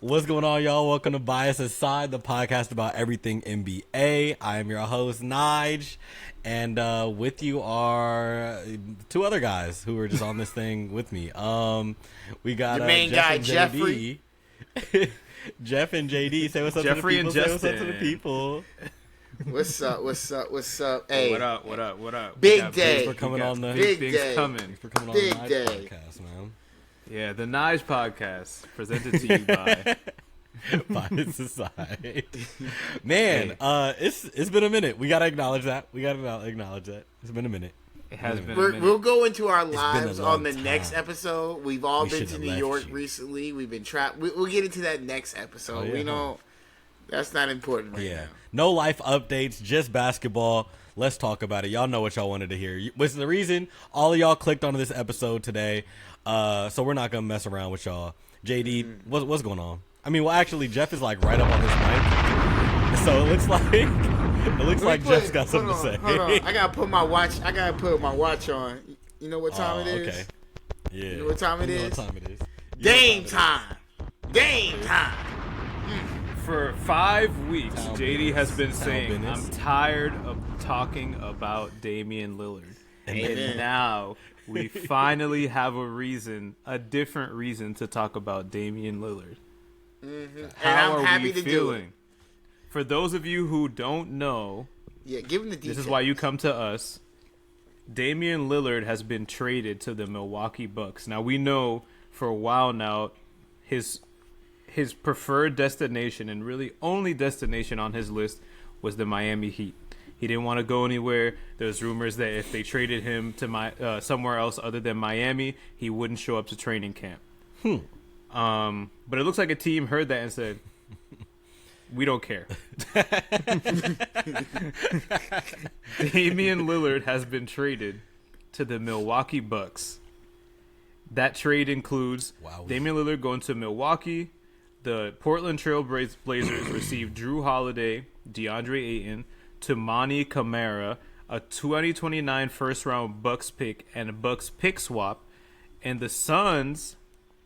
What's going on, y'all? Welcome to Bias Aside, the podcast about everything NBA. I am your host, Nige, and with you are two other guys who are just on this thing with me. We got the main Jeff guy, and Jeffrey. JD. Jeff and JD, say what's up Jeffrey to the people. and Say what's Justin. up to the people. What's up? What's up? What's up? Hey, What up? What up? What up? Big We got day. Thanks for coming on the Big things day. coming. Thanks for coming on Big the Night day. podcast, man. Yeah, the Nige podcast presented to you by. Bias Aside. Man, it's been a minute. We gotta acknowledge that. It's been a minute. It has been. We'll go into our been a lives long on the next time. episode. We've all We been to should've New left York you. recently. We've been trapped. We'll get into that next episode. Oh, yeah, We know that's not important right Yeah. now. No life updates, just basketball. Let's talk about it. Y'all know what y'all wanted to hear. What's the reason all of y'all clicked onto this episode today? So we're not gonna mess around with y'all. JD, what's going on? I mean, well, actually, Jeff is like right up on his mic, so it looks like Jeff's got something to say. Hold on. I gotta put my watch. On. You know what time it is? Okay. Yeah. You know what time it You know is? what time it is. Game time. Game time. For 5 weeks, Town JD business. has been Town saying, business. I'm tired of talking about Damian Lillard. Amen. And now we finally have a different reason to talk about Damian Lillard. And How I'm are happy we to do it. feeling? For those of you who don't know, Yeah, give him the details. this is why you come to us. Damian Lillard has been traded to the Milwaukee Bucks. Now, we know for a while now his preferred destination and really only destination on his list was the Miami Heat. He didn't want to go anywhere. There's rumors that if they traded him to somewhere else other than Miami, he wouldn't show up to training camp. But it looks like a team heard that and said, we don't care. Damian Lillard has been traded to the Milwaukee Bucks. That trade includes Wow. Damian Lillard going to Milwaukee. The Portland Trail Blazers received Drew Holiday, DeAndre Ayton, Toumani Camara, a 2029 first-round Bucks pick, and a Bucks pick swap. And the Suns,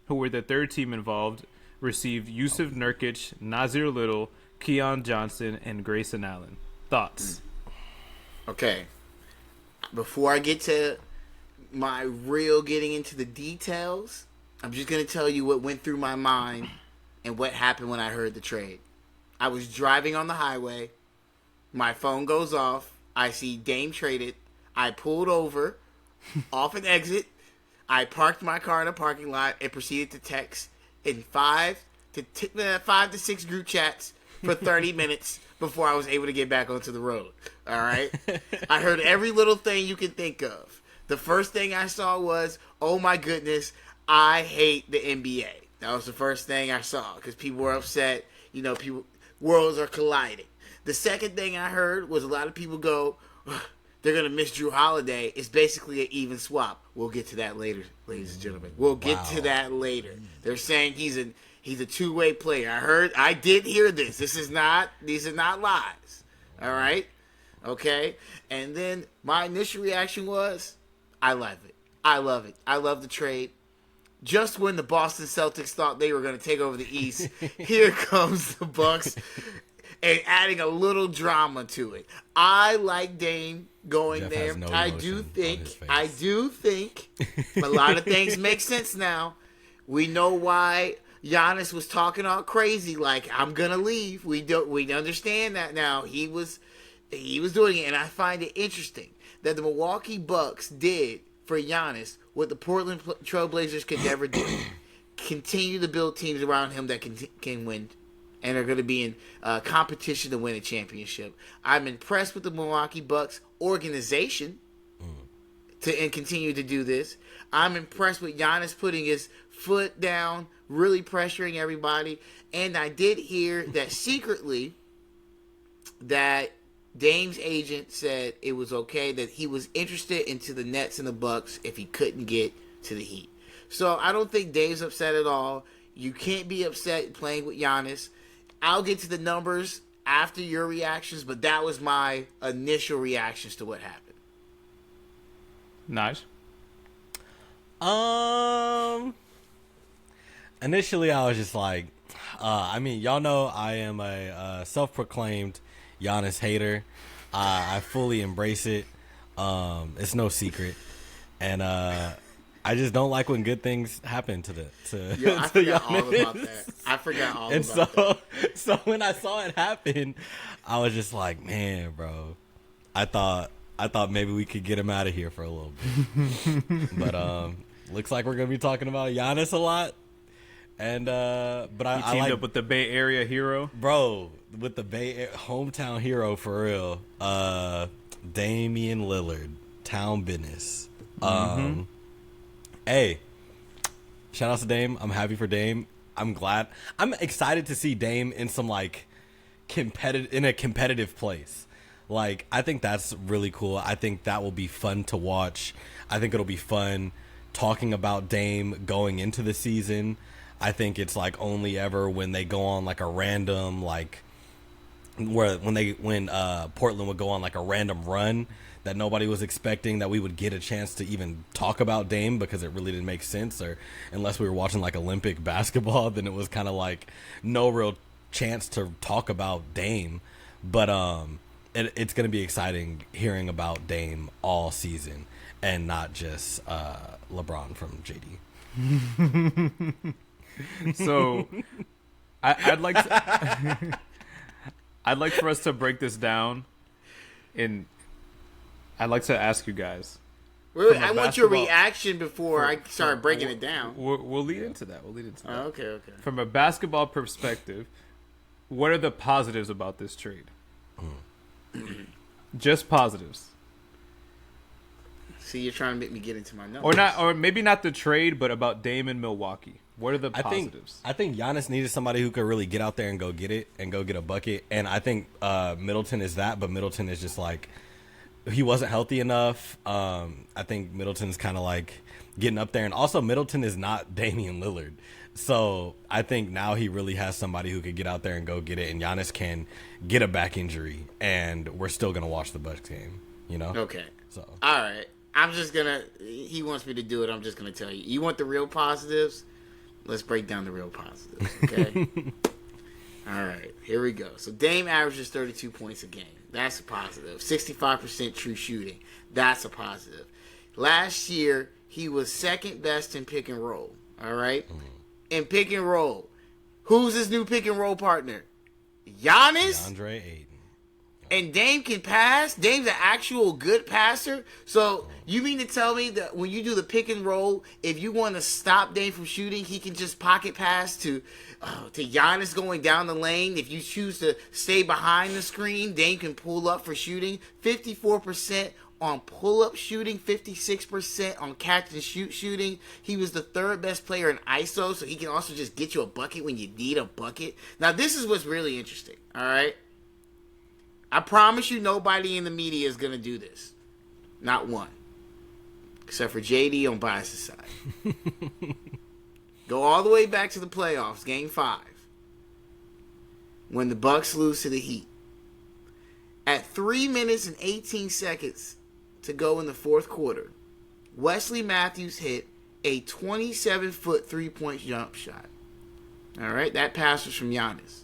who were the third team involved, received Yusuf Nurkic, Nazir Little, Keon Johnson, and Grayson Allen. Thoughts? Okay. Before I get to my real getting into the details, I'm just going to tell you what went through my mind and what happened when I heard the trade. I was driving on the highway. My phone goes off. I see Dame traded. I pulled over off an exit. I parked my car in a parking lot and proceeded to text in 5 to 6 group chats for 30 minutes before I was able to get back onto the road. All right? I heard every little thing you can think of. The first thing I saw was, oh my goodness, I hate the NBA. That was the first thing I saw because people were upset. You know, worlds are colliding. The second thing I heard was a lot of people go, they're going to miss Drew Holiday. It's basically an even swap. We'll get to that later, ladies and gentlemen. We'll get to that later. They're saying he's a two-way player. I did hear this. These are not lies. All right? Okay? And then my initial reaction was, I love it. I love it. I love the trade. Just when the Boston Celtics thought they were going to take over the East, here comes the Bucks and adding a little drama to it. I like Dame going Jeff there. has no I emotion on his do think a lot of things make sense now. We know why Giannis was talking all crazy, like I'm gonna leave. We understand that now. He was doing it, and I find it interesting that the Milwaukee Bucks did for Giannis what the Portland Trail Blazers could never do. Continue to build teams around him that can win and are going to be in competition to win a championship. I'm impressed with the Milwaukee Bucks organization and continue to do this. I'm impressed with Giannis putting his foot down, really pressuring everybody. And I did hear that secretly that Dame's agent said it was okay, that he was interested into the Nets and the Bucks if he couldn't get to the Heat. So I don't think Dame's upset at all. You can't be upset playing with Giannis. I'll get to the numbers after your reactions, but that was my initial reactions to what happened. Nice. Initially I was just like, I mean, y'all know I am a self-proclaimed Giannis hater. I fully embrace it. It's no secret, and I just don't like when good things happen to Yo, I to forgot all Giannis. about that. I forgot all And about that. so when I saw it happen, I was just like, man, bro. I thought maybe we could get him out of here for a little bit, but looks like we're gonna be talking about Giannis a lot. And but He I teamed like, up with the Bay Area hero. bro, with the hometown hero for real, Damian Lillard, town business. Hey, shout out to Dame. I'm happy for Dame. I'm excited to see Dame in some like competitive place. Like, I think that's really cool. I think that will be fun to watch. I think it'll be fun talking about Dame going into the season. I think it's like only ever when they go on like a random like when Portland would go on like a random run that nobody was expecting that we would get a chance to even talk about Dame, because it really didn't make sense, or unless we were watching like Olympic basketball, then it was kind of like no real chance to talk about Dame. But it's going to be exciting hearing about Dame all season and not just LeBron from JD. So I'd like to, I'd like for us to break this down. I'd like to ask you guys. Wait, From a I want your basketball- reaction before I start breaking it down. We'll lead into that. Oh, okay. From a basketball perspective, what are the positives about this trade? Just positives. See, you're trying to make me get into my notes. Or not, or maybe not the trade, but about Dame in Milwaukee. What are the positives? I think Giannis needed somebody who could really get out there and go get it and go get a bucket. And I think Middleton is that, but Middleton is just like, he wasn't healthy enough. I think Middleton's kind of like getting up there. And also Middleton is not Damian Lillard. So I think now he really has somebody who could get out there and go get it. And Giannis can get a back injury, and we're still going to watch the Bucks game, you know? Okay. So All right. I'm just going to... He wants me to do it. I'm just going to tell you. You want the real positives? Let's break down the real positives, okay? All right. Here we go. So Dame averages 32 points a game. That's a positive. 65% true shooting. That's a positive. Last year, he was second best in pick and roll. All right? In pick and roll. Who's his new pick and roll partner? Giannis? DeAndre Ayton. And Dame can pass? Dame's an actual good passer? So you mean to tell me that when you do the pick and roll, if you want to stop Dame from shooting, he can just pocket pass to Giannis going down the lane? If you choose to stay behind the screen, Dame can pull up for shooting. 54% on pull-up shooting, 56% on catch-and-shoot shooting. He was the third best player in ISO, so he can also just get you a bucket when you need a bucket. Now, this is what's really interesting, all right? I promise you nobody in the media is going to do this. Not one. Except for JD on Bias's side. Go all the way back to the playoffs, Game 5. When the Bucks lose to the Heat. At 3 minutes and 18 seconds to go in the fourth quarter, Wesley Matthews hit a 27-foot three-point jump shot. All right? That pass was from Giannis.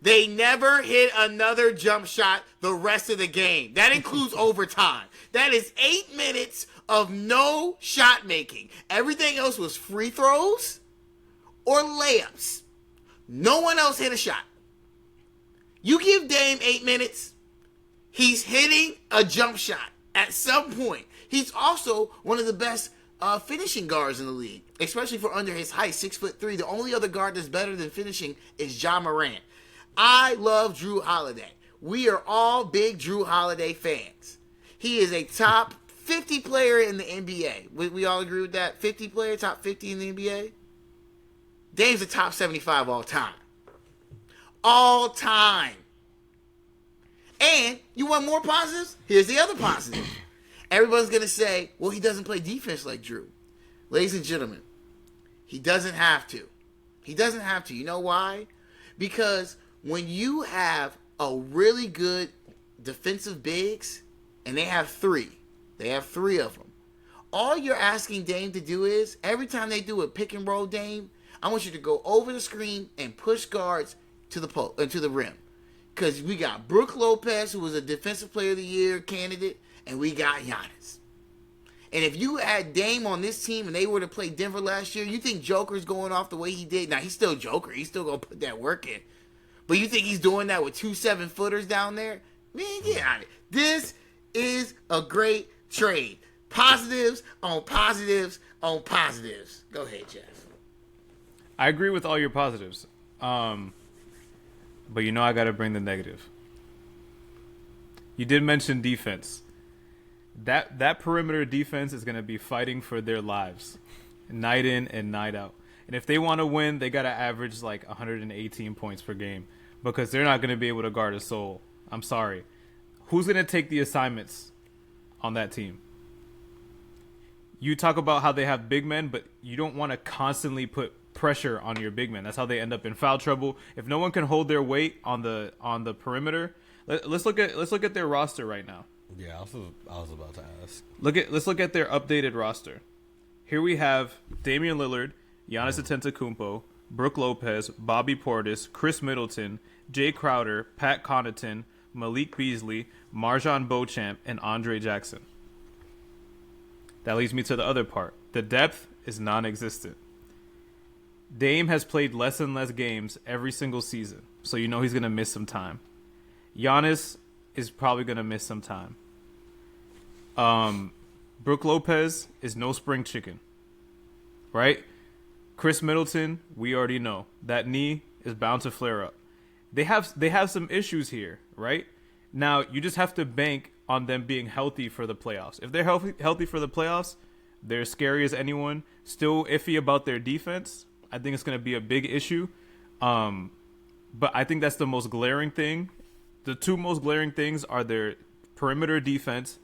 They never hit another jump shot the rest of the game. That includes overtime. That is 8 minutes of no shot making. Everything else was free throws or layups. No one else hit a shot. You give Dame 8 minutes, he's hitting a jump shot at some point. He's also one of the best finishing guards in the league, especially for under his height, 6'3". The only other guard that's better than finishing is Ja Morant. I love Drew Holiday. We are all big Drew Holiday fans. He is a top 50 player in the NBA. We all agree with that? 50 player, top 50 in the NBA? Dame's a top 75 all time. All time. And you want more positives? Here's the other positive. Everyone's going to say, well, he doesn't play defense like Drew. Ladies and gentlemen, he doesn't have to. He doesn't have to. You know why? Because when you have a really good defensive bigs, and they have three of them, all you're asking Dame to do is, every time they do a pick and roll, Dame, I want you to go over the screen and push guards to the rim. Because we got Brook Lopez, who was a Defensive Player of the Year candidate, and we got Giannis. And if you had Dame on this team and they were to play Denver last year, you think Joker's going off the way he did? Now, he's still Joker. He's still going to put that work in. But you think he's doing that with 2 7-footers down there? Man, get out of it. This is a great trade. Positives on positives on positives. Go ahead, Jeff. I agree with all your positives. But you know I got to bring the negative. You did mention defense. That perimeter defense is going to be fighting for their lives night in and night out. And if they want to win, they got to average like 118 points per game because they're not going to be able to guard a soul. I'm sorry. Who's going to take the assignments on that team? You talk about how they have big men, but you don't want to constantly put pressure on your big men. That's how they end up in foul trouble. If no one can hold their weight on the perimeter, let's look at their roster right now. Yeah, I was about to ask. Let's look at their updated roster. Here we have Damian Lillard, Giannis Antetokounmpo, Brook Lopez, Bobby Portis, Chris Middleton, Jay Crowder, Pat Connaughton, Malik Beasley, Marjon Beauchamp, and Andre Jackson. That leads me to the other part. The depth is non-existent. Dame has played less and less games every single season, so you know he's going to miss some time. Giannis is probably going to miss some time. Brook Lopez is no spring chicken, right? Chris Middleton, we already know. That knee is bound to flare up. They have some issues here, right? Now, you just have to bank on them being healthy for the playoffs. If they're healthy for the playoffs, they're scary as anyone. Still iffy about their defense. I think it's going to be a big issue. But I think that's the most glaring thing. The two most glaring things are their perimeter defense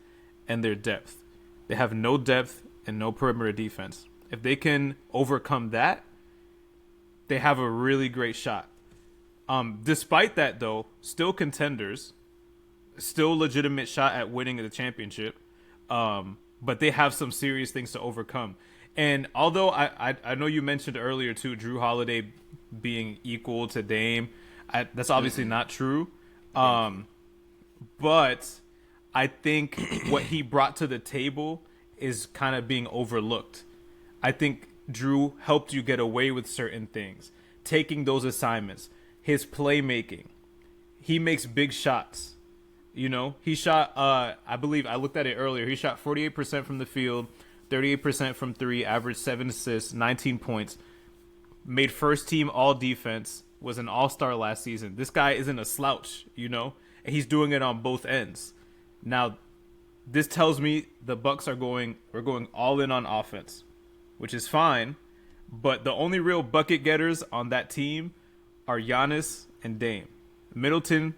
and their depth. They have no depth and no perimeter defense. If they can overcome that, they have a really great shot. Despite that, though, still contenders, still legitimate shot at winning the championship. But they have some serious things to overcome. And although I know you mentioned earlier, too, Drew Holiday being equal to Dame, that's obviously not true. But I think what he brought to the table is kind of being overlooked. I think Drew helped you get away with certain things, taking those assignments, his playmaking. He makes big shots. You know, he shot, I believe, I looked at it earlier. He shot 48% from the field, 38% from three, averaged 7 assists, 19 points, made first team all defense, was an all-star last season. This guy isn't a slouch, you know, and he's doing it on both ends. Now, this tells me the Bucks we're going all in on offense, which is fine, but the only real bucket getters on that team are Giannis and Dame. Middleton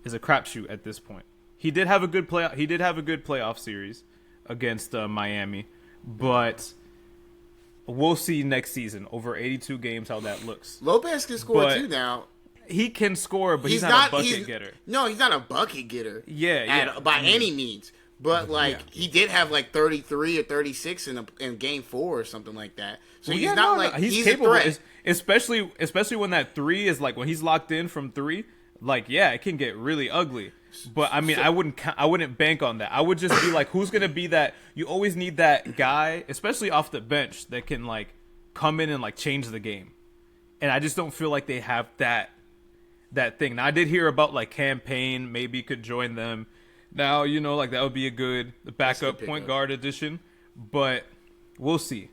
is a crapshoot at this point. He did have a good playoff series against Miami, but we'll see next season over 82 games how that looks. Lopez can score too now. He can score, but he's not a bucket getter. No, he's not a bucket getter. By any means. But he did have like 33 or 36 in game 4 or something like that. So he's capable, a threat. especially when that three is like when he's locked in from three. Like, yeah, it can get really ugly. But I mean, I wouldn't bank on that. I would just be like, who's gonna be that? You always need that guy, especially off the bench, that can like come in and like change the game. And I just don't feel like they have that thing. Now, I did hear about like Campaign maybe could join them. Now, you know, like that would be a good backup point guard addition. But we'll see.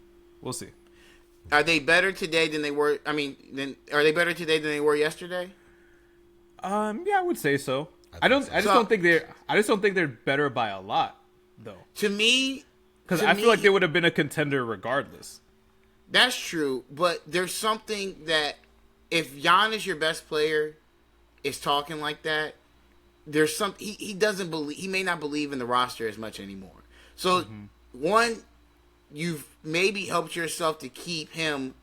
Are they better today than they were? Are they better today than they were yesterday? Yeah, I would say so. I just don't think they're better by a lot, though. To me, because I feel like they would have been a contender regardless. That's true, but there's something that if Giannis, your best player, is talking like that, there's some he doesn't believe. He may not believe in the roster as much anymore. So, one, you've maybe helped yourself to keep him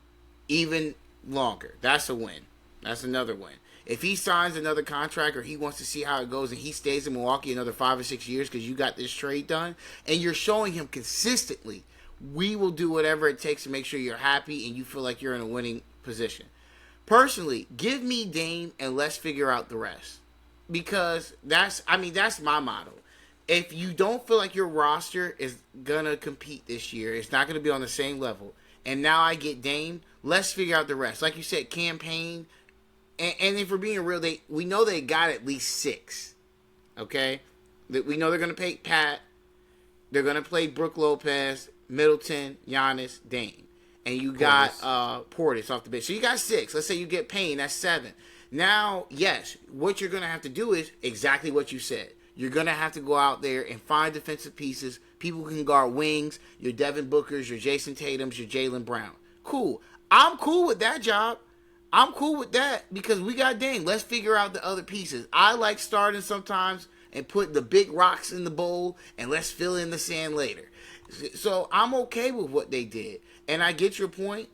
even longer. That's a win. That's another win. If he signs another contract or he wants to see how it goes and he stays in Milwaukee another 5 or 6 years because you got this trade done and you're showing him consistently, we will do whatever it takes to make sure you're happy and you feel like you're in a winning position. Personally, give me Dame and let's figure out the rest. Because that's my motto. If you don't feel like your roster is going to compete this year, it's not going to be on the same level, and now I get Dame, let's figure out the rest. Like you said, campaign, and if we're being real, we know they got at least 6. Okay? We know they're going to pay Pat. They're going to play Brook Lopez, Middleton, Giannis, Dame. And you got Portis off the bench. So you got 6. Let's say you get Payne. That's 7. Now, yes, what you're going to have to do is exactly what you said. You're going to have to go out there and find defensive pieces. People who can guard wings, your Devin Bookers, your Jason Tatums, your Jaylen Brown. Cool. I'm cool with that job. I'm cool with that because we got Dame. Let's figure out the other pieces. I like starting sometimes and put the big rocks in the bowl and let's fill in the sand later. So I'm okay with what they did. And I get your point.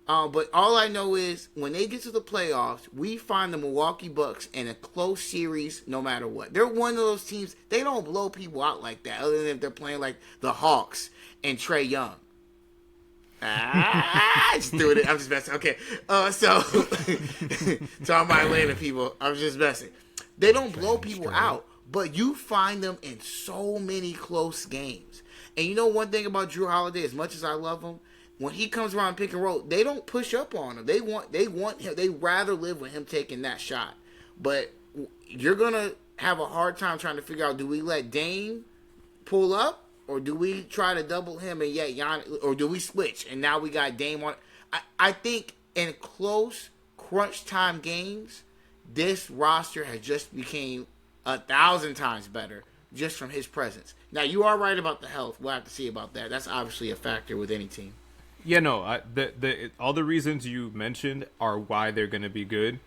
But all I know is when they get to the playoffs, we find the Milwaukee Bucks in a close series no matter what. They're one of those teams, they don't blow people out like that other than if they're playing like the Hawks and Trae Young. I just doing it. I'm just messing. Okay. So to all my Atlanta people, I'm just messing. They don't blow people out, but you find them in so many close games. And you know one thing about Drew Holiday, as much as I love him, when he comes around pick and roll, they don't push up on him. They want him. They rather live with him taking that shot. But you're gonna have a hard time trying to figure out: do we let Dame pull up, or do we try to double him and Giannis, or do we switch? And now we got Dame on. I think in close crunch time games, this roster has just became 1,000 times better just from his presence. Now you are right about the health. We'll have to see about that. That's obviously a factor with any team. Yeah, no, all the reasons you mentioned are why they're going to be good,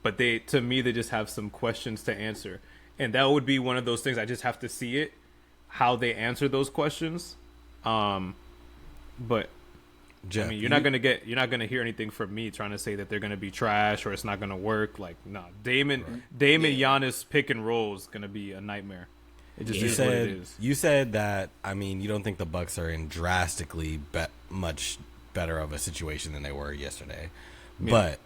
but to me, they just have some questions to answer, and that would be one of those things. I just have to see it, how they answer those questions. But Jeff, I mean, you're not gonna hear anything from me trying to say that they're going to be trash or it's not going to work. Like, no, Dame and Giannis pick and roll is going to be a nightmare. It just is what it is. You said that, I mean, you don't think the Bucks are in drastically much better of a situation than they were yesterday. Yeah. But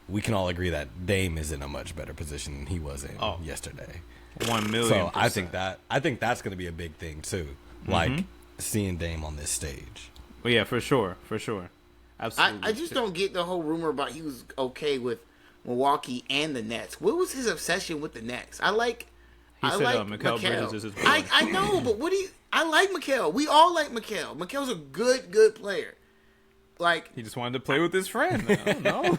we can all agree that Dame is in a much better position than he was in yesterday. 1,000,000%. So I think that's going to be a big thing too. Like seeing Dame on this stage. Well, yeah, for sure. Absolutely. I just don't get the whole rumor about he was okay with Milwaukee and the Nets. What was his obsession with the Nets? He said Mikal Bridges is his boy. I know, but I like Mikal. We all like Mikal. Mikal's a good player. Like, he just wanted to play with his friend. I don't know.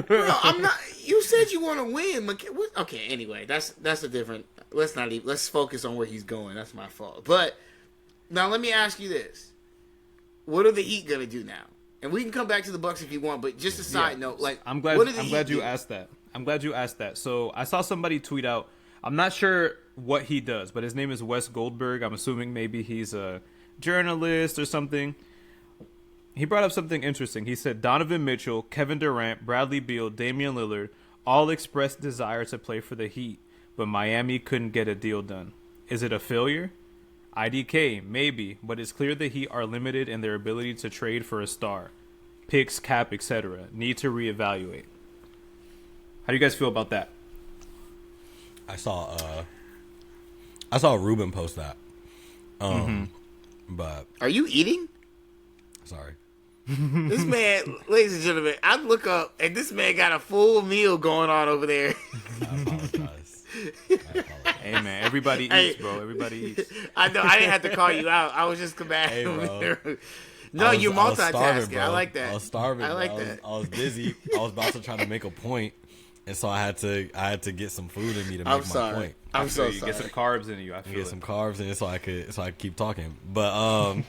Bro, I'm not. You said you want to win. Okay, anyway, that's a different. Let's focus on where he's going. That's my fault. But now let me ask you this: what are the Heat gonna do now? And we can come back to the Bucks if you want. But just a side note, like, I'm glad you asked that. So I saw somebody tweet out. I'm not sure what he does, but his name is Wes Goldberg. I'm assuming maybe he's a journalist or something. He brought up something interesting. He said Donovan Mitchell, Kevin Durant, Bradley Beal, Damian Lillard all expressed desire to play for the Heat, but Miami couldn't get a deal done. Is it a failure? IDK, maybe, but it's clear the Heat are limited in their ability to trade for a star. Picks, cap, etc. Need to reevaluate. How do you guys feel about that? I saw Ruben post that. But are you eating? Sorry. This man, ladies and gentlemen, I look up and this man got a full meal going on over there. I apologize. Hey man, everybody eats, bro. Everybody eats. I know. I didn't have to call you out. I was just combating. Hey, bro. No, you're multitasking. Starving, I like that. I was starving. I like that. I was busy. I was about to try to make a point, and so I had to get some food in me to make my point. I'm so you sorry. Get some carbs in you. I feel get some carbs in it so I could keep talking. But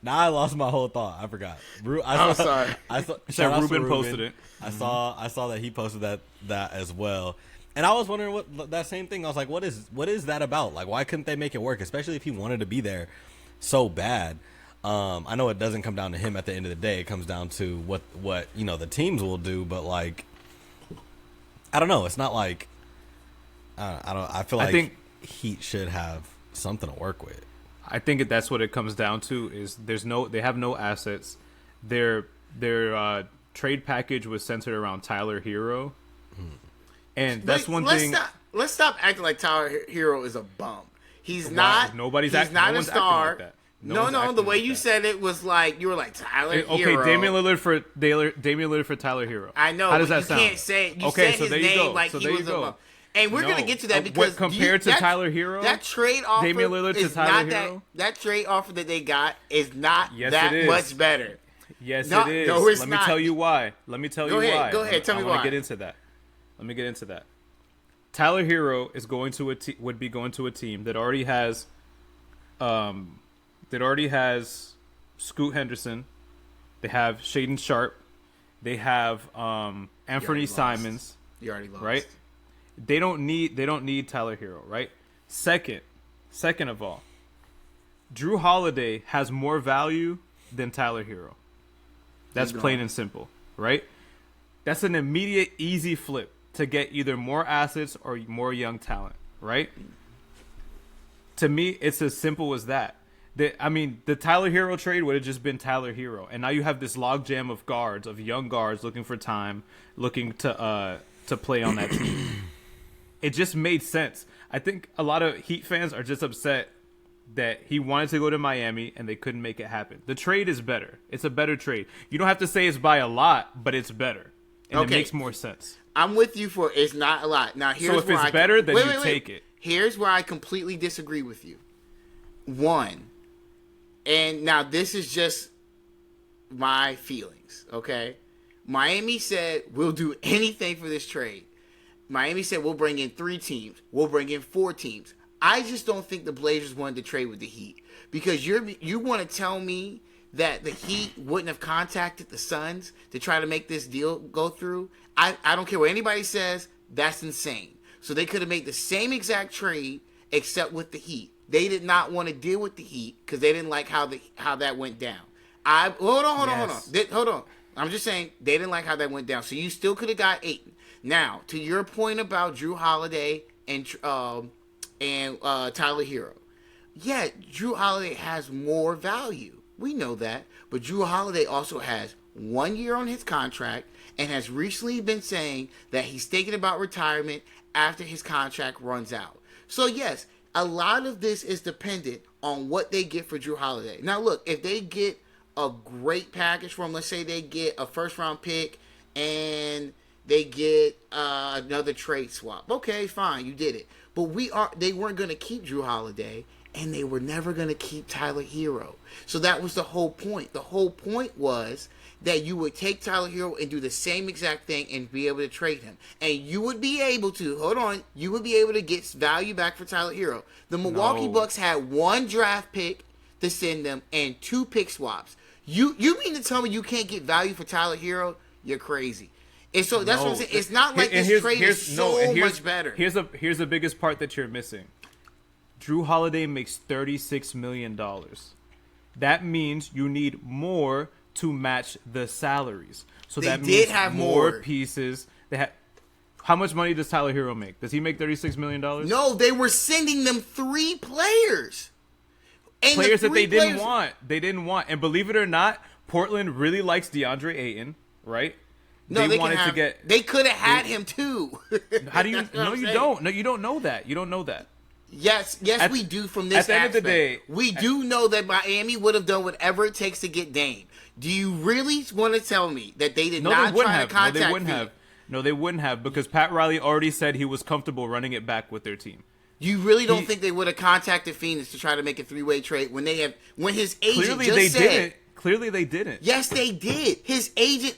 now I lost my whole thought. I forgot. I'm sorry. I saw Ruben posted it. I saw that he posted that as well. And I was wondering what that same thing. I was like, what is that about? Like, why couldn't they make it work? Especially if he wanted to be there so bad. I know it doesn't come down to him at the end of the day. It comes down to what the teams will do. But like, I don't know. It's not like I feel like Heat should have something to work with. I think that's what it comes down to. Is they have no assets. Their their trade package was centered around Tyler Hero, and that's one thing. Let's stop acting like Tyler Hero is a bum. He's not. Nobody's he's acting. not No a star. Like that. No. The way you said it was like you were like Tyler Hero. Okay, Damian Lillard for Tyler Hero. I know. How does that you sound? Can't say. You okay, said so his there you name go. like so he there was you a go. bum. And we're gonna get to that because compared to Tyler Hero, that trade offer, Damian Lillard to Tyler Hero, that trade offer that they got is not much better. Yes, it is. No, it's Let not. me tell you why. Go ahead. Tell me why. Let me get into that. Tyler Hero is would be going to a team that already has, Scoot Henderson. They have Shaden Sharp. They have Anthony Simons. You already lost. Right? They don't need Tyler Hero, right? Second of all, Drew Holiday has more value than Tyler Hero. That's plain and simple, right? That's an immediate, easy flip to get either more assets or more young talent, right? To me, it's as simple as that. The Tyler Hero trade would have just been Tyler Hero, and now you have this logjam of young guards looking for time, looking to play on that team. It just made sense. I think a lot of Heat fans are just upset that he wanted to go to Miami and they couldn't make it happen. The trade is better. It's a better trade. You don't have to say it's by a lot, but it's better. And it makes more sense. I'm with you for it's not a lot. Now here's so if it's better, then you take it. Here's where I completely disagree with you. One, and now this is just my feelings, okay? Miami said, we'll do anything for this trade. Miami said, we'll bring in 3 teams. We'll bring in 4 teams. I just don't think the Blazers wanted to trade with the Heat. Because you want to tell me that the Heat wouldn't have contacted the Suns to try to make this deal go through? I don't care what anybody says. That's insane. So they could have made the same exact trade except with the Heat. They did not want to deal with the Heat because they didn't like how that went down. Hold on. I'm just saying they didn't like how that went down. So you still could have got Ayton. Now, to your point about Drew Holiday and Tyler Hero. Yeah, Drew Holiday has more value. We know that. But Drew Holiday also has 1 year on his contract and has recently been saying that he's thinking about retirement after his contract runs out. So, yes, a lot of this is dependent on what they get for Drew Holiday. Now, look, if they get a great package from, let's say they get a first-round pick and they get another trade swap. Okay, fine, you did it. But they weren't going to keep Drew Holiday, and they were never going to keep Tyler Hero. So that was the whole point. The whole point was that you would take Tyler Hero and do the same exact thing and be able to trade him. And you would be able to, you would be able to get value back for Tyler Hero. The Milwaukee Bucks had 1 draft pick to send them and 2 pick swaps. You mean to tell me you can't get value for Tyler Hero? You're crazy. And so that's what I'm saying. It's not like this trade is so much better. Here's the biggest part that you're missing. Drew Holiday makes $36 million. That means you need more to match the salaries. So that means have more pieces. How much money does Tyler Hero make? Does he make $36 million? No, they were sending them 3 players. And players that they didn't want. They didn't want. And believe it or not, Portland really likes DeAndre Ayton, right? No, they could have had him too. How do you? No, you don't. No, you don't know that. You don't know that. Yes, we do. From this at the end of the day, we do know that Miami would have done whatever it takes to get Dame. Do you really want to tell me that they did not try to contact? No, they wouldn't have. No, they wouldn't have because Pat Riley already said he was comfortable running it back with their team. You really don't think they would have contacted Phoenix to try to make a 3-way trade when his agent didn't. Clearly they didn't. Yes, they did. His agent,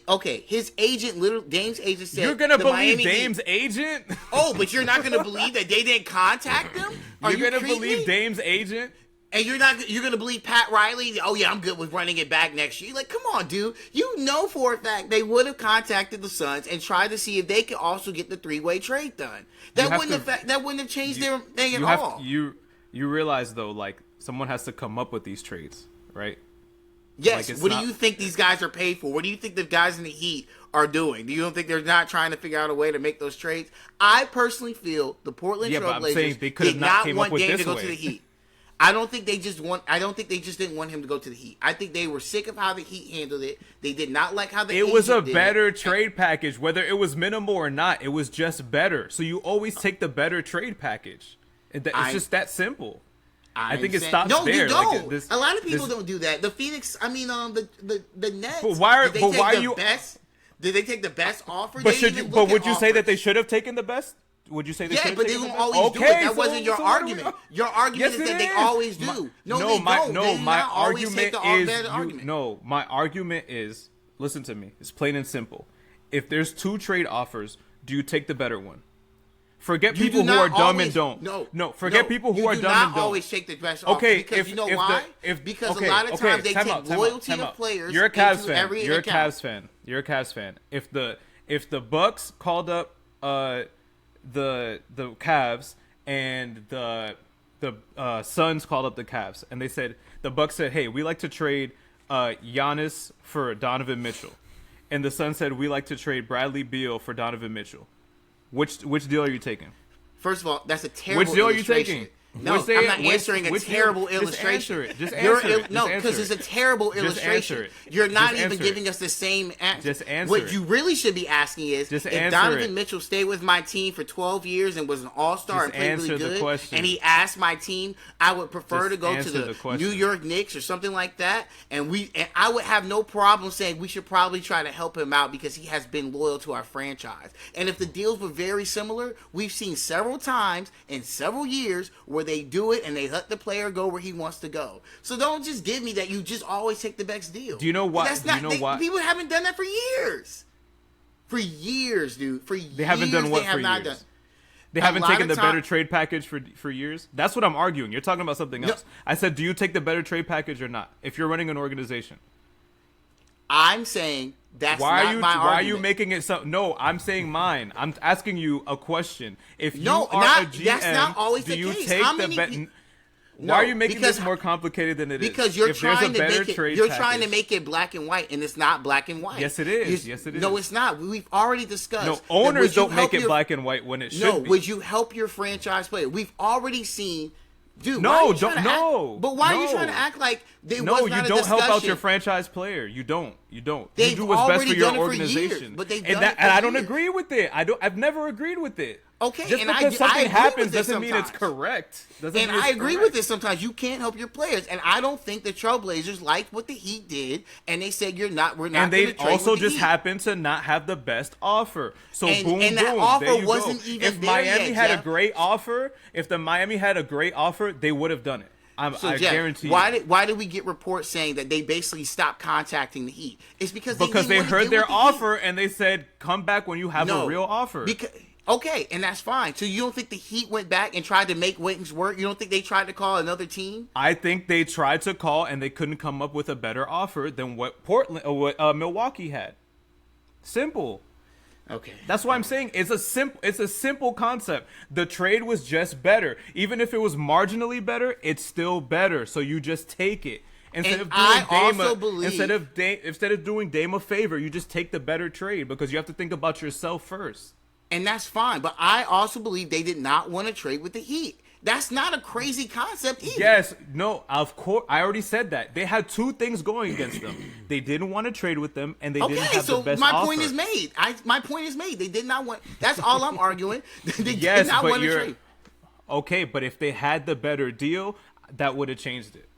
Dame's agent said... You're going to believe Dame's agent? Oh, but you're not going to believe that they didn't contact them? You're going to believe Dame's agent? And you're going to believe Pat Riley? Oh, yeah, I'm good with running it back next year. Like, come on, dude. You know for a fact they would have contacted the Suns and tried to see if they could also get the 3-way trade done. That wouldn't have changed their thing at all. You realize, though, like, someone has to come up with these trades, right? Yes. What do you think these guys are paid for? What do you think the guys in the Heat are doing? Do you don't think they're not trying to figure out a way to make those trades? I personally feel the Portland Trail Blazers did not want Dame to go to the Heat. I don't think they just didn't want him to go to the Heat. I think they were sick of how the Heat handled it. They did not like how the It was a did better trade package, whether it was minimal or not. It was just better. So you always take the better trade package. It's just that simple. I think it stops no, there. No, you don't. Like a lot of people don't do that. The Phoenix, the Nets. But why are you? Did they take the best offer? But would you say that they should have taken the best? Would you say they should have but they taken don't the best? always do it. That wasn't your argument. Your argument Yes, is that it they is. always do. My argument is my argument is, listen to me. It's plain and simple. If there's 2 trade offers, do you take the better one? Forget people who are dumb and don't. Forget people who are dumb and don't. You do not always take the best offer. Okay, because you know why? Because a lot of times they take loyalty of players. You're a Cavs fan. Every You're a account. Cavs fan. You're a Cavs fan. If the Bucks called up the Cavs and the Suns called up the Cavs and they said, the Bucks said, hey, we like to trade Giannis for Donovan Mitchell, and the Suns said, we like to trade Bradley Beal for Donovan Mitchell. Which deal are you taking? First of all, that's a terrible illustration. Which deal are you taking? No, I'm not answering a terrible illustration. Just answer it. No, because it's a terrible illustration. You're not even giving us the same answer. Just answer What it. you really should be asking is, if Donovan Mitchell stayed with my team for 12 years and was an all-star and played really good, and he asked my team, I would prefer to go to the New York Knicks or something like that, and I would have no problem saying we should probably try to help him out because he has been loyal to our franchise. And if the deals were very similar, we've seen several times in several years where they do it and they let the player go where he wants to go. So don't just give me that you just always take the best deal. Do you know why? People haven't done that for years. For years, dude. They haven't done what for years? They haven't taken the better trade package for years? That's what I'm arguing. You're talking about something else. I said, do you take the better trade package or not? If you're running an organization. I'm saying that's not my argument. Why are you making it so? No, I'm saying mine. I'm asking you a question. If you are a GM, that's not always do the you case. take How the many Why are you making this more complicated than it is? Because you're trying to make it black and white, and it's not black and white. Yes, it is. Yes, it is. No, it's not. We've already discussed. No, owners don't make it black and white when it should be. No, would you help your franchise player? We've already seen. Dude, but why are you trying to act like they was not a discussion? No, you don't help out your franchise player. You don't. You do what's best for your organization. But they've done it for years. I don't agree with it. I've never agreed with it. Okay, just because something happens doesn't mean it's correct. I agree with it sometimes. You can't help your players, and I don't think the Trailblazers liked what the Heat did, and they said we're not. And they also just happened to not have the best offer. So boom, that offer there you wasn't go. even If there Miami yet, had Jeff. a great offer, they would have done it. I Jeff, guarantee you. Why did we get reports saying that they basically stopped contacting the Heat? It's because they heard their offer and they said, "Come back when you have a real offer." Okay, and that's fine. So you don't think the Heat went back and tried to make things work? You don't think they tried to call another team? I think they tried to call and they couldn't come up with a better offer than what Milwaukee had. Simple. Okay. That's why I'm saying it's a simple concept. The trade was just better. Even if it was marginally better, it's still better. So you just take it. Instead of doing Dame a favor, you just take the better trade because you have to think about yourself first. And that's fine. But I also believe they did not want to trade with the Heat. That's not a crazy concept either. Yes, no, of course. I already said that. They had 2 things going against them. They didn't want to trade with them, and they didn't have the best offer. My point is made. My point is made. They did not want. That's all I'm arguing. They yes, did not but want to trade. Okay, but if they had the better deal, that would have changed it.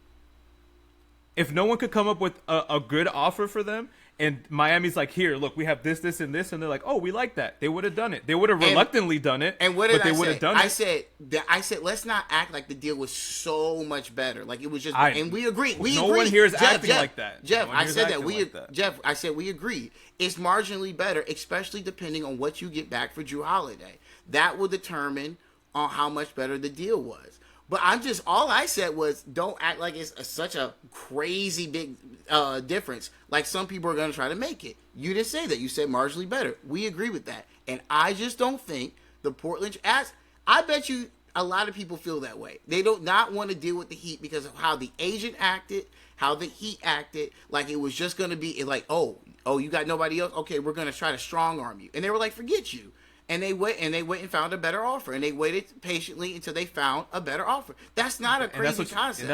If no one could come up with a good offer for them, and Miami's like, here, look, we have this, and this, and they're like, oh, we like that. They would have done it. They would have reluctantly done it. And what did they would have done it. I said, let's not act like the deal was so much better. Like it was just, and we agree. No one here is acting like that. Jeff, I said that Jeff, I said we agree. It's marginally better, especially depending on what you get back for Jrue Holiday. That will determine on how much better the deal was. But all I said was, don't act like it's such a crazy big difference. Like some people are going to try to make it. You didn't say that. You said marginally better. We agree with that. And I just don't think the Portland, I bet you a lot of people feel that way. They don't not want to deal with the Heat because of how the agent acted, how the Heat acted. Like it was just going to be like, oh, you got nobody else? Okay, we're going to try to strong arm you. And they were like, forget you. and they went and found a better offer, and they waited patiently until they found a better offer. That's not a crazy concept. And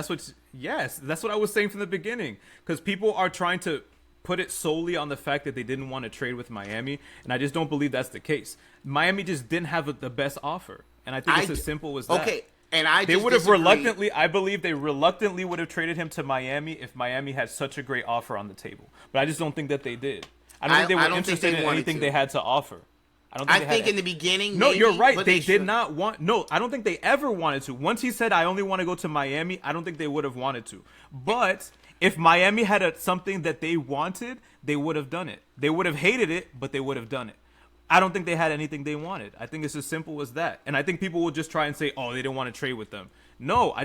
that's what I was saying from the beginning, because people are trying to put it solely on the fact that they didn't want to trade with Miami, and I just don't believe that's the case. Miami just didn't have the best offer, and I think it's as simple as that. Okay, and they would have reluctantly. I believe they reluctantly would have traded him to Miami if Miami had such a great offer on the table, but I just don't think that they did. I don't think they were interested in anything they had to offer. I think in the beginning, no, maybe, you're right. They did not want. No, I don't think they ever wanted to. Once he said, "I only want to go to Miami," I don't think they would have wanted to. But if Miami had something that they wanted, they would have done it. They would have hated it, but they would have done it. I don't think they had anything they wanted. I think it's as simple as that. And I think people will just try and say, "Oh, they didn't want to trade with them." No,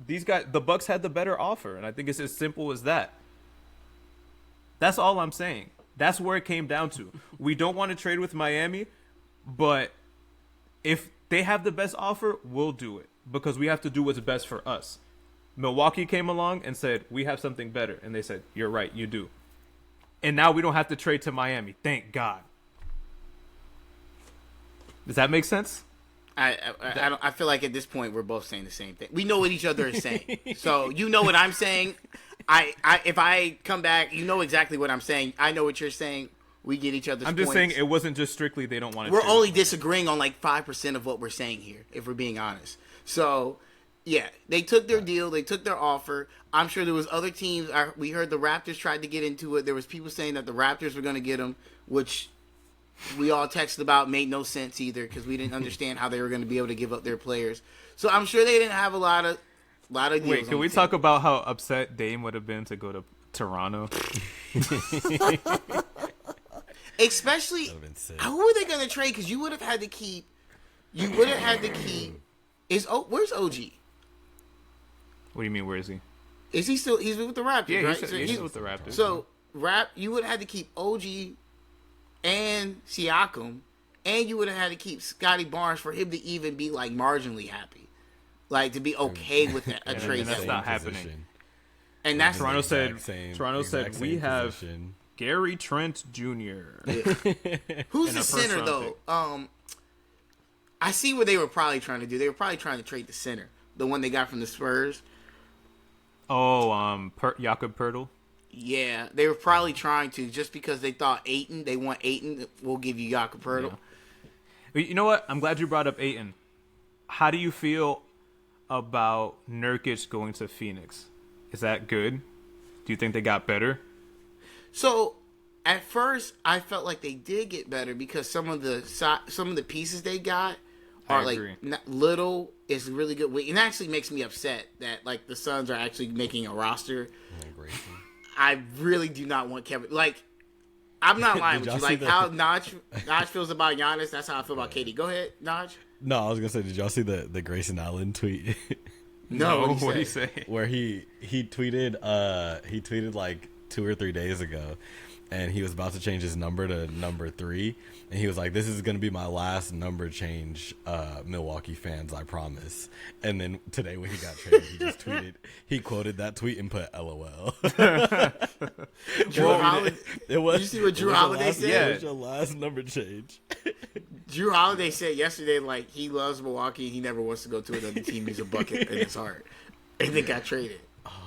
these guys, the Bucks had the better offer, and I think it's as simple as that. That's all I'm saying. That's where it came down to. We don't want to trade with Miami, but if they have the best offer, we'll do it because we have to do what's best for us. Milwaukee came along and said, we have something better. And they said, you're right, you do. And now we don't have to trade to Miami. Thank God. Does that make sense? I feel like at this point we're both saying the same thing. We know what each other is saying. So you know what I'm saying. If I come back, you know exactly what I'm saying. I know what you're saying. We get each other's I'm just points. saying it wasn't just strictly they don't want to. We're only disagreeing on like 5% of what we're saying here, if we're being honest. So, yeah, they took their deal. They took their offer. I'm sure there was other teams. We heard the Raptors tried to get into it. There was people saying that the Raptors were going to get them, which we all texted about. Made no sense either because we didn't understand how they were going to be able to give up their players. So I'm sure they didn't have a lot of deals. Wait, can we talk about how upset Dame would have been to go to Toronto? Especially, who are they going to trade? Because you would have had to keep. Where's OG? What do you mean? Where is he? Is he still? He's with the Raptors, yeah, right? He's with the Raptors. So you would have had to keep OG and Siakam, and you would have had to keep Scotty Barnes for him to even be like marginally happy, like to be okay with a trade. And that's not happening. And that's Toronto said we have Gary Trent Jr. Yeah. Who's the center though? I see what they were probably trying to do. They were probably trying to trade the center, the one they got from the Spurs. Oh, Jakob Poeltl. Yeah, they were probably trying to just because they thought Ayton. They want Ayton. We'll give you Jakob Poeltl. Yeah. You know what? I'm glad you brought up Ayton. How do you feel about Nurkic going to Phoenix? Is that good? Do you think they got better? So, at first, I felt like they did get better because some of the pieces they got are like little is really good. And it actually makes me upset that like the Suns are actually making a roster. I really do not want Kevin. Like, I'm not lying with you. Like how Naj feels about Giannis, that's how I feel about KD. Go ahead, Naj. No, I was gonna say, did y'all see the Grayson Allen tweet? No, what did he say? Where he tweeted like 2 or 3 days ago, and he was about to change his number to number 3, and he was like, "This is gonna be my last number change, Milwaukee fans, I promise." And then today when he got traded, he just tweeted, he quoted that tweet and put LOL. Drew Holiday. Did you see what Drew Holiday said? Yeah, it was your last number change. Drew Holiday said yesterday, like, he loves Milwaukee and he never wants to go to another team. He's a bucket in his heart. And then got traded.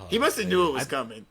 He must have knew it was coming.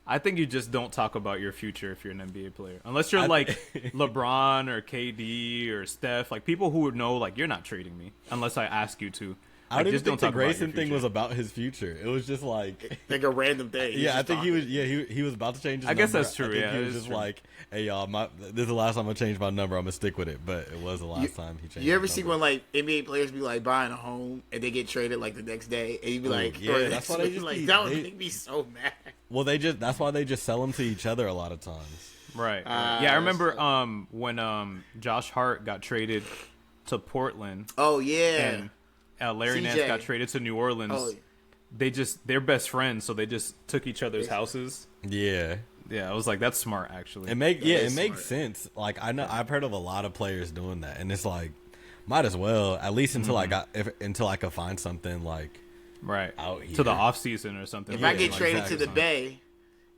I think you just don't talk about your future if you're an NBA player. Unless you're like LeBron or KD or Steph. Like, people who would know, like, you're not trading me unless I ask you to. I didn't think the Grayson thing was about his future. It was just like a random thing. Yeah, I think he was. Yeah, he was about to change his number. I guess that's true. I think he was just true. Like, "Hey y'all, this is the last time I change my number. I'm gonna stick with it." But it was the last time he changed. You ever see when like NBA players be like buying a home and they get traded like the next day, and you be like, "Yeah, that's why they just like that would make me so mad." Well, that's why they just sell them to each other a lot of times. Right. Yeah, I remember when Josh Hart got traded to Portland. Oh yeah. And Larry Nance got traded to New Orleans. Oh. They're best friends, so they just took each other's houses. Yeah. Yeah, I was like, that's smart, actually. It makes sense. Like, I've heard of a lot of players doing that, and it's like, might as well, at least until until I could find something like out here to the off season or something. If I get traded to the Bay,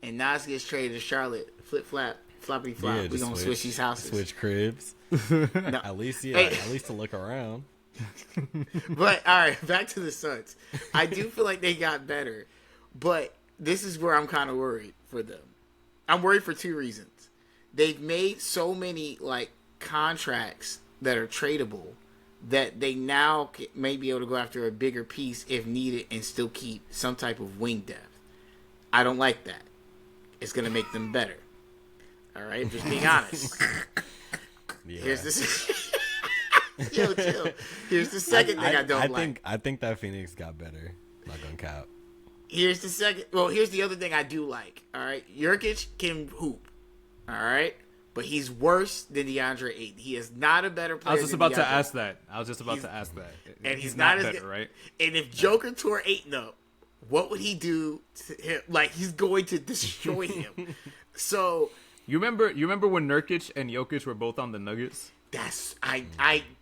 and Nas gets traded to Charlotte, flip flap. floppity flop. Yeah, We just gonna switch these houses. Switch cribs. No. At least, yeah. Hey. At least to look around. But all right, back to the Suns. I do feel like they got better, but this is where I'm kind of worried for them. I'm worried for two reasons. They've made so many like contracts that are tradable that they now may be able to go after a bigger piece if needed and still keep some type of wing depth. I don't like that. It's gonna make them better. All right, just being honest. Yeah. Here's this. Yo, chill. Here's the second thing I don't like. I think that Phoenix got better. Not gonna cap. Here's the second. Well, here's the other thing I do like. All right, Jokic can hoop. All right, but he's worse than DeAndre Ayton. He is not a better player. I was just about to ask that. And he's not as better, good, right? And if Joker tore Ayton up, what would he do to him? Like, he's going to destroy him. So You remember when Nurkic and Jokic were both on the Nuggets?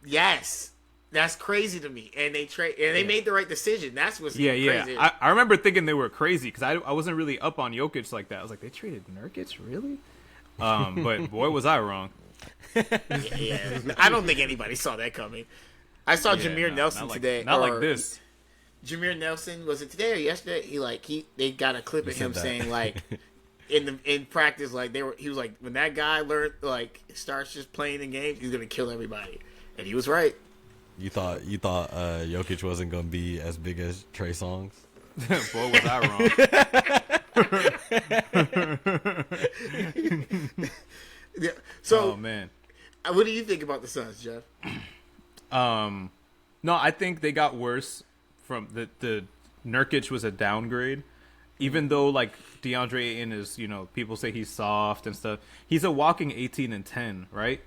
yes. That's crazy to me. And they made the right decision. That's what's crazy. I remember thinking they were crazy because I wasn't really up on Jokic like that. I was like, they traded Nurkic, really? But boy, was I wrong. Yeah. I don't think anybody saw that coming. I saw Jameer Nelson today. Not like this. Jameer Nelson, was it today or yesterday? They got a clip of him saying like in practice, like he was like, when that guy starts just playing in games, he's gonna kill everybody, and he was right. You thought Jokic wasn't gonna be as big as Trey Songz? Boy, was I wrong. Yeah. So, oh man, what do you think about the Suns, Jeff? No, I think they got worse from the Nurkic was a downgrade. Even though like DeAndre Ayton is, people say he's soft and stuff. He's a walking 18 and 10, right?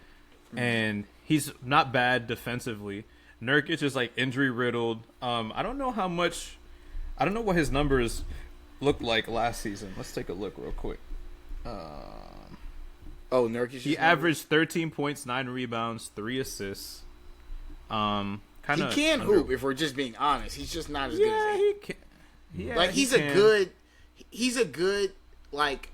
Mm-hmm. And he's not bad defensively. Nurkic is like injury riddled. I don't know what his numbers looked like last season. Let's take a look real quick. Nurkic. He averaged 13 points, 9 rebounds, 3 assists. He can hoop. If we're just being honest, he's just not as good as he can. Yeah, like he's a good like.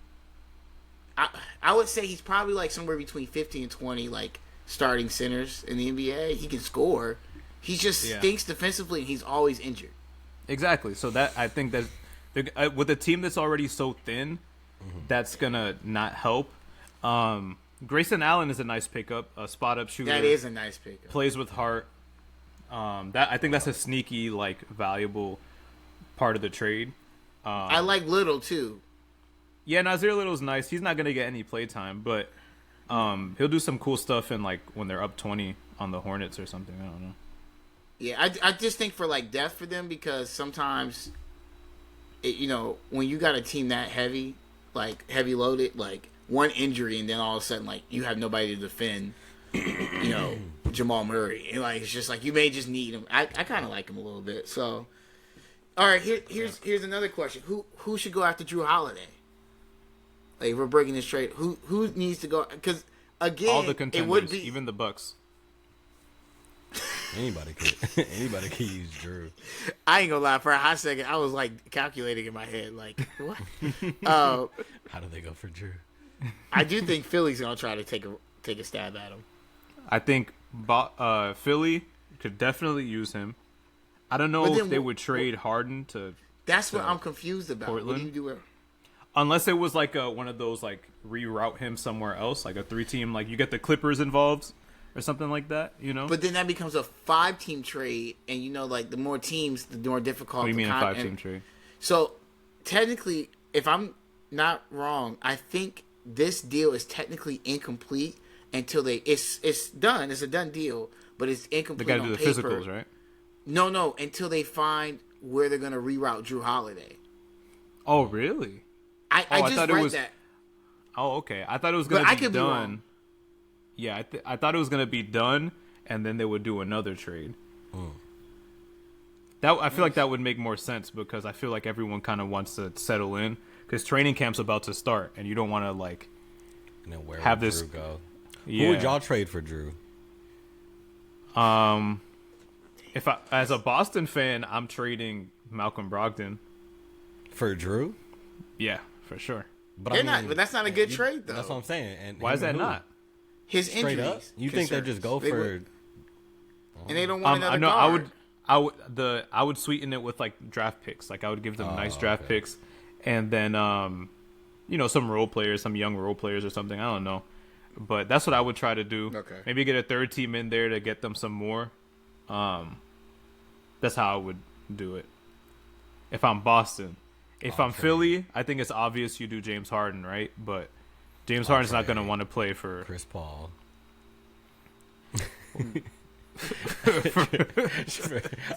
I would say he's probably like somewhere between 15 and 20 like starting centers in the NBA. He can score. He just stinks defensively, and he's always injured. Exactly. So that I think that with a team that's already so thin, that's gonna not help. Grayson Allen is a nice pickup, a spot up shooter. That is a nice pickup. Plays with heart. I think that's a sneaky like valuable part of the trade. I like Little too. Yeah, Nasir Little's nice. He's not gonna get any play time, but he'll do some cool stuff in like when they're up 20 on the Hornets or something. I don't know. Yeah, I just think for like depth for them, because sometimes, when you got a team that heavy, like heavy loaded, like one injury and then all of a sudden like you have nobody to defend, Jamal Murray, and like it's just like you may just need him. I kind of like him a little bit. So, all right, here's another question: Who should go after Drew Holiday? Like, if we're breaking this trade, who needs to go? Because again, all the contenders, it would be even the Bucks. Anybody could use Drew. I ain't gonna lie. For a hot second, I was like calculating in my head, like what? How do they go for Drew? I do think Philly's gonna try to take a stab at him. I think Philly could definitely use him. I don't know if they would trade Harden to. That's what I'm confused about. Portland. What do you do? Unless it was like one of those like reroute him somewhere else, like a 3-team, like you get the Clippers involved or something like that, But then that becomes a 5-team trade, and like the more teams, the more difficult. What do you mean a 5-team trade? So technically, if I'm not wrong, I think this deal is technically incomplete until it's done. It's a done deal, but it's incomplete. They got to do the paper. physicals, right? No, until they find where they're gonna reroute Drew Holiday. Oh, really? I just read that. Oh, okay. I thought it was going to be done. Wrong. Yeah, I thought it was going to be done, and then they would do another trade. I feel like that would make more sense, because I feel like everyone kind of wants to settle in, because training camp's about to start, and you don't want to like and then where have would this. Drew go? Yeah. Who would y'all trade for Drew? As a Boston fan, I'm trading Malcolm Brogdon For Drew? Yeah, for sure. But They're not. But that's not a good trade, though. That's what I'm saying. And Why is that not? His straight injuries. up? You think they just go for? And they don't want another no, guard. I would sweeten it with like draft picks. Like I would give them nice draft picks, and then some role players, some young role players or something. I don't know, but that's what I would try to do. Okay. Maybe get a third team in there to get them some more. That's how I would do it. If I'm Boston, if I'm Philly, I think it's obvious you do James Harden, right? But James Harden's not going to want to play for Chris Paul.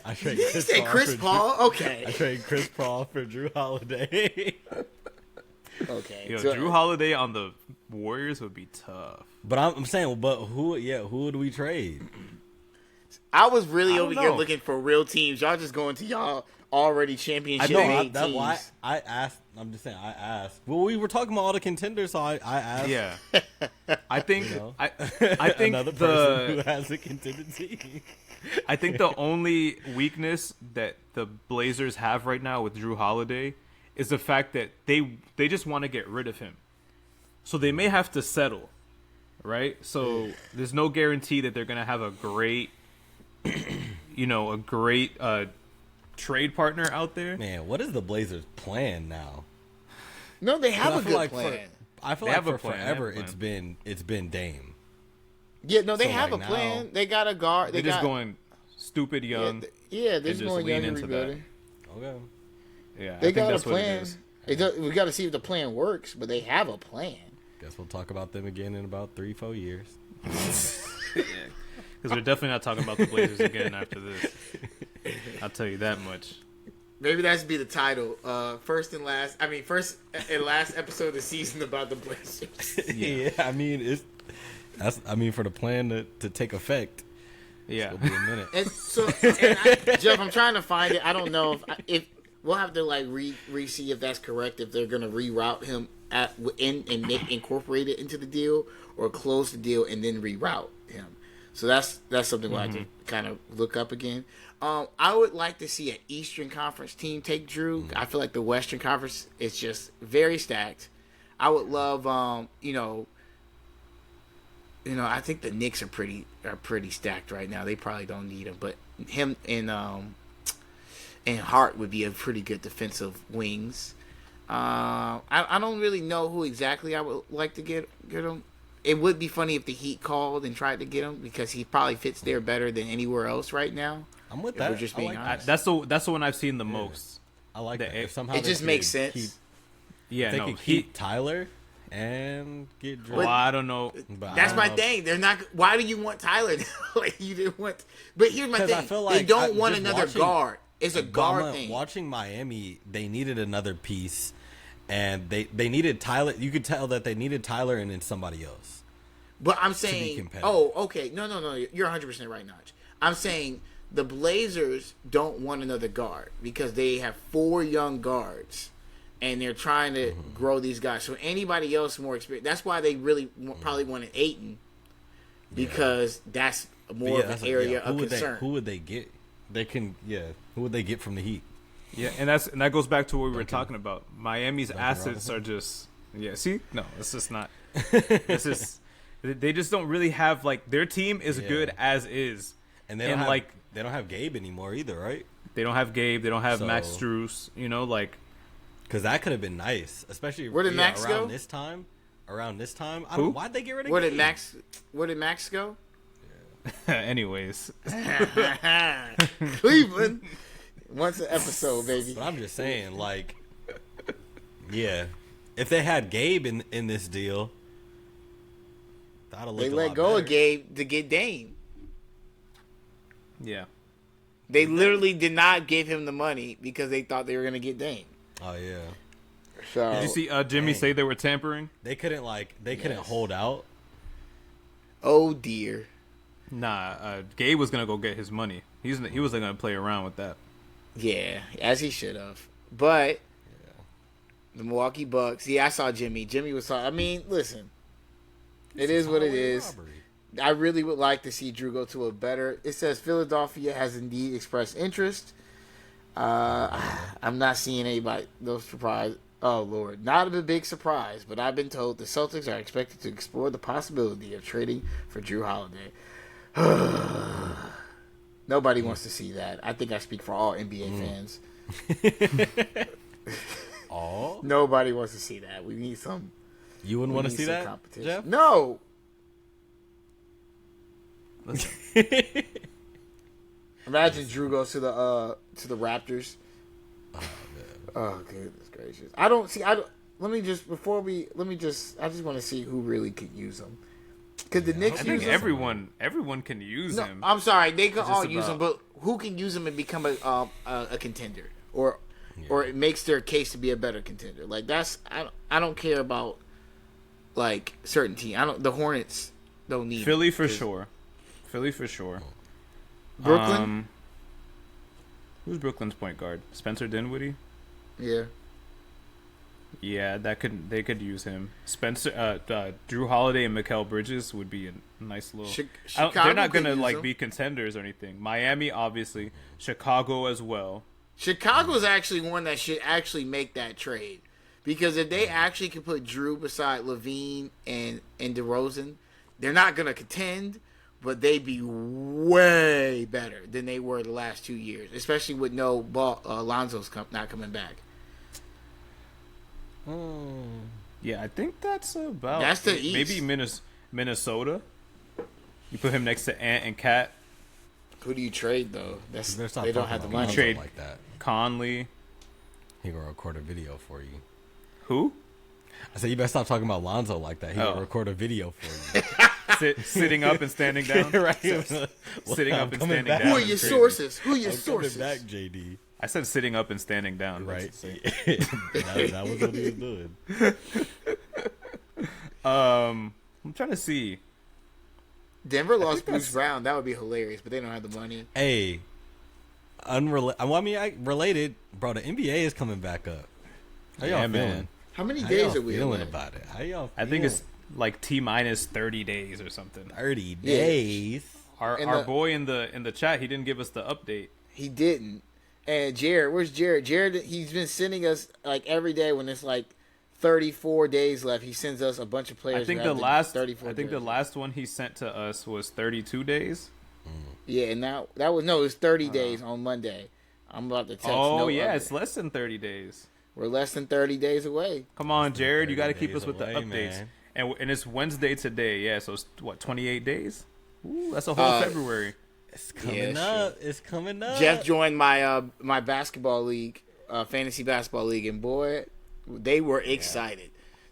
I trade Chris Paul? Okay. I trade Chris Paul for Drew Holiday. Okay. Drew Holiday on the Warriors would be tough. But I'm saying, who would we trade? I was really over here know. looking for real teams. Y'all just going to y'all already championship made That's teams. why I asked. I'm just saying, I asked. Well, we were talking about all the contenders, so I asked. Yeah. I think I think another person who has a contender team. I think the only weakness that the Blazers have right now with Drew Holiday is the fact that they just want to get rid of him. So they may have to settle, right? So there's no guarantee that they're going to have a great trade partner out there. Man, what is the Blazers' plan now? No, they have a good plan. I feel They like have a for plan, forever they have a plan. it's been Dame. Yeah, no, they So, have like, a plan. now- They got a guard. They're just going stupid young. Yeah, they're and just just going lean young and into rebuilding. Okay. Yeah, I They think got a that's what it plan. is. We got to see if the plan works, but they have a plan. Guess we'll talk about them again in about 3-4 years. Because we're definitely not talking about the Blazers again after this. I'll tell you that much. Maybe that should be the title. First and last episode of the season about the Blazers. Yeah, I mean for the plan to take effect. Yeah. It'll be a minute. Jeff, I'm trying to find it. I don't know if we'll have to like see if that's correct. If they're gonna reroute him and incorporate it into the deal, or close the deal and then reroute him. So that's something we'll have to kind of look up again. I would like to see an Eastern Conference team take Drew. I feel like the Western Conference is just very stacked. I would love, I think the Knicks are pretty stacked right now. They probably don't need him, but him and Hart would be a pretty good defensive wings. I don't really know who exactly I would like to get him. It would be funny if the Heat called and tried to get him because he probably fits there better than anywhere else right now. I'm with If that. we're just being honest. That's the one I've seen the most. I like that. If somehow It they just could makes sense. Yeah, They no, could keep Tyler and get Drew. Well, I don't know. But That's I my don't know. thing. They're not. Why do you want Tyler? Like you didn't want. But here's my 'Cause thing. I feel They like don't want another watching- guard. It's a guard thing. Watching Miami, they needed another piece, and they needed Tyler. You could tell that they needed Tyler and then somebody else. But I'm be saying, competitive. okay, no, you're 100% right, Notch. I'm saying the Blazers don't want another guard because they have 4 young guards, and they're trying to grow these guys. So anybody else more experienced. That's why they really probably wanted Ayton, because that's more of an area of concern. Who would they get? Who would they get from the Heat? Yeah, and that goes back to what we were talking about. Miami's assets are just See, no, it's just not. This is they just don't really have like their team is good as is, and they don't have Gabe anymore either, right? They don't have Gabe. They don't have Max Strus. Because that could have been nice, especially Where did Max around go? this time. Around this time, why'd they get rid of Where Gabe? did Max go? Anyways, Cleveland. Once an episode, baby. But I'm just saying, if they had Gabe in this deal, that'd have looked They a let lot go better. of Gabe to get Dame. yeah. They literally did not give him the money because they thought they were going to get Dame. Oh yeah. So Did you see Jimmy say they were tampering? They couldn't hold out. Oh dear. Nah, Gabe was gonna go get his money. He wasn't gonna play around with that. Yeah, as he should have. But the Milwaukee Bucks. Yeah, I saw Jimmy. Jimmy was. I mean, listen. It is what it is. Robbery. I really would like to see Drew go to a better. It says Philadelphia has indeed expressed interest. I'm not seeing anybody. No surprise. Oh, Lord. Not a big surprise, but I've been told the Celtics are expected to explore the possibility of trading for Drew Holiday. Nobody wants to see that. I think I speak for all NBA fans. Oh, Nobody wants to see that. We need some. you wouldn't want to see that, competition. Jeff? No. Imagine Drew goes to the Raptors. Oh, goodness gracious! I don't see. I just want to see who really could use him. Could the Knicks I use think him? everyone can use No, him. I'm sorry, they can all use about- him, but who can use him and become a contender, or it makes their case to be a better contender? Like I don't care about like certain team. The Hornets don't need Philly him. for sure. Philly for sure. Brooklyn, Who's Brooklyn's point guard? Spencer Dinwiddie. yeah. Yeah, they could use him. Drew Holiday and Mikal Bridges would be a nice little. They're not gonna be contenders or anything. Miami, obviously. Chicago as well. Chicago's actually one that should actually make that trade, because if they actually could put Drew beside Levine and DeRozan, they're not gonna contend, but they'd be way better than they were the last 2 years, especially with no Lonzo's not coming back. Yeah, I think that's about. That's the East. Maybe Minnesota. You put him next to Ant and Cat. Who do you trade though? They don't have the about money. Lonzo Trade. like that. Conley. He gonna record a video for you. Who? I said you better stop talking about Lonzo like that. He Oh. gonna record a video for you. Sitting up and standing down. Right. Sitting up and coming standing back. down. Who are is your crazy. sources? Who are your I'm sources? coming back, JD. I said sitting up and standing down. Right. That's it. that was what he was doing. I'm trying to see. Denver lost Bruce Brown. That would be hilarious, but they don't have the money. Hey, related, bro. The NBA is coming back up. How y'all Yeah, feeling? man. How many How days y'all are we feeling away? about it? How y'all? I think it's like T-minus 30 days or something. 30 Yeah. days. Our boy in the chat, he didn't give us the update. He didn't. And Jared, where's Jared? Jared, he's been sending us like every day when it's like 34 days left. He sends us a bunch of players. I think who have the last 34 the jerseys. last one he sent to us was 32 days. Yeah, and it was 30 days on Monday. I'm about to text. Oh no yeah, update. it's less than 30 days. We're less than 30 days away. Come on, Jared, you got to 30 keep us days with the away, updates. man. And it's Wednesday today, yeah. So it's what 28 days. Ooh, that's a whole February. It's coming Yeah, up. It's coming up. Jeff joined my my basketball league, fantasy basketball league, and boy, they were excited.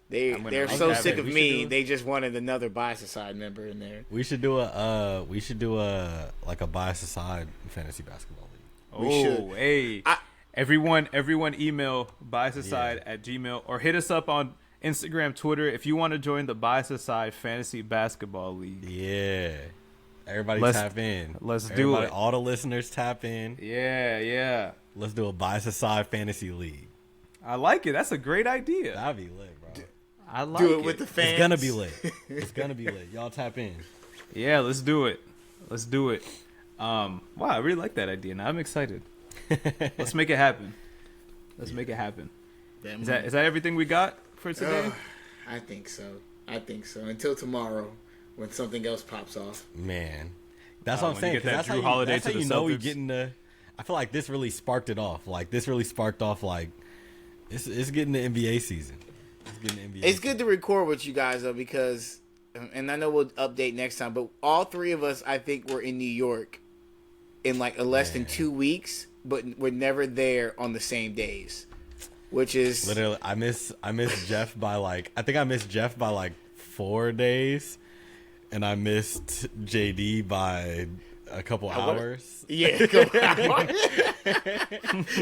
They're I'm so happy. sick of We should me. do- They just wanted another Bias Aside member in there. We should do a like a bias aside fantasy basketball league. We Oh, should. hey. Everyone email biasaside@gmail or hit us up on Instagram, Twitter if you want to join the Bias Aside Fantasy Basketball League. Yeah. Everybody Let's- tap in. let's do Everybody, it. All the listeners tap in. Yeah. Let's do a bias aside fantasy league. I like it. That's a great idea. That'd be lit, bro. I like Do it with the fans. It's gonna be lit. It's gonna be lit. Y'all tap in. Yeah, let's do it. Wow, I really like that idea. Now I'm excited. Let's make it happen. Is that everything we got for today? I think so. Until tomorrow, when something else pops off. Man, that's Oh, what I'm when saying. you get 'Cause that that's how Drew you, Holiday that's to how the you know we Celtics. getting the. I feel like this really sparked it off. It's getting the NBA season. It's good to record with you guys though, because, and I know we'll update next time, but all three of us, I think, were in New York in like less than 2 weeks, but we're never there on the same days, which is Literally, I miss Jeff by like, I think I missed Jeff by like 4 days, and I missed JD by a couple hours. yeah. Come on.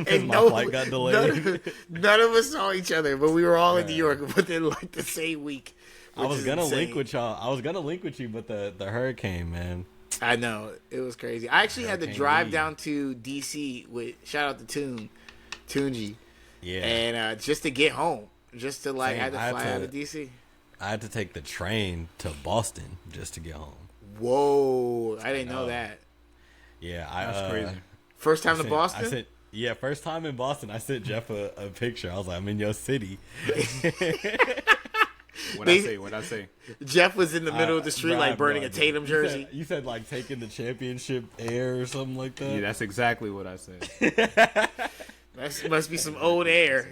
And My flight got delayed. None of us saw each other, but we were all in New York within like the same week. I was gonna link insane. with y'all. I was gonna link with you, but the hurricane, man. I know, it was crazy. I actually had to Hurricane drive Lee. down to DC with shout out to Tunji, Yeah, and just to get home, just to like Same. I had to I had fly to- out of DC. I had to take the train to Boston just to get home. Whoa, I didn't know that. Yeah, That's crazy. First time to Boston? Yeah, first time in Boston, I sent Jeff a picture. I was like, I'm in your city. What I say? Jeff was in the middle of the street, like burning a Tatum jersey. You said like taking the championship air or something like that. Yeah, that's exactly what I said. That must be some old air.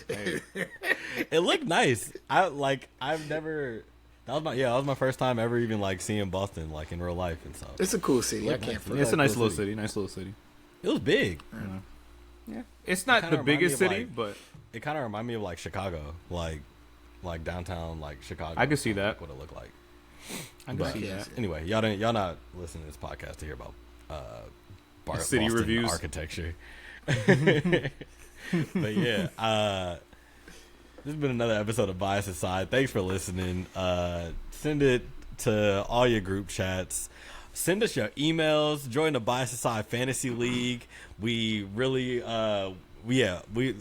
Hey, It looked nice. I've never. That was my first time ever even like seeing Boston like in real life and stuff. It's a cool city. I can't nice. forget. it's a nice little city. Nice little city. It was big. Yeah, it's not kinda the remind me biggest of, city, like- but It kind of reminded me of like Chicago, like downtown like Chicago. I could see that. What it looked like. I can But see that. anyway, y'all not listening to this podcast to hear about City Boston reviews. architecture. But yeah, this has been another episode of Bias Aside. Thanks for listening. Send it to all your group chats. Send us your emails. Join the Bias Aside Fantasy League. We really, I'd be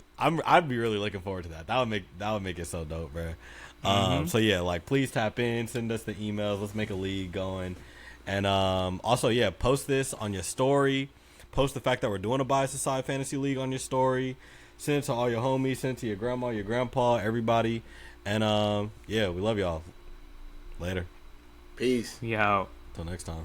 really looking forward to that. That would make it so dope, bro. So yeah, like please tap in. Send us the emails. Let's make a league going. And also, yeah, post this on your story. Post the fact that we're doing a Bias Aside Fantasy League on your story. Send it to all your homies. Send it to your grandma, your grandpa, everybody. And yeah, we love y'all. Later. Peace. Yeah. Till next time.